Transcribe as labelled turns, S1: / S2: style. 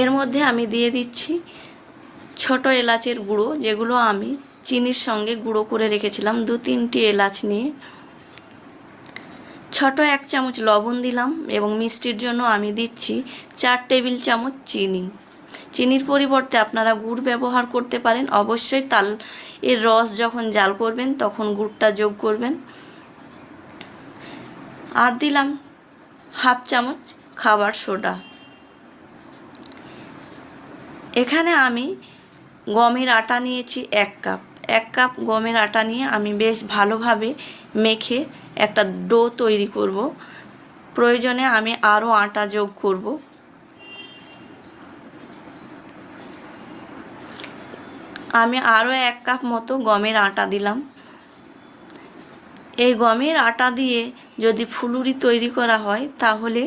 S1: এর মধ্যে আমি দিয়ে দিচ্ছি ছোট এলাচের গুঁড়ো, যেগুলো আমি চিনির সঙ্গে গুঁড়ো করে রেখেছিলাম। 2-3টি এলাচ নিয়ে ছোট 1 চামচ লবণ দিলাম এবং মিষ্টির জন্য আমি দিচ্ছি 4 টেবিল চামচ চিনি। চিনির পরিবর্তে আপনারা গুড় ব্যবহার করতে পারেন। অবশ্যই তাল এর রস যখন জাল করবেন তখন গুড়টা যোগ করবেন। আর দিলাম 1/2 চামচ খাবার সোডা। এখানে আমি গমের আটা নিয়েছি 1 কাপ। 1 কাপ গমের আটা নিয়ে আমি বেশ ভালোভাবে মেখে একটা ডো তৈরি করব। প্রয়োজনে আমি আরও আটা যোগ করব। আমি আরও 1 কাপ মতো গমের আটা দিলাম। এই গমের আটা দিয়ে যদি ফুলুরি তৈরি করা হয় তাহলে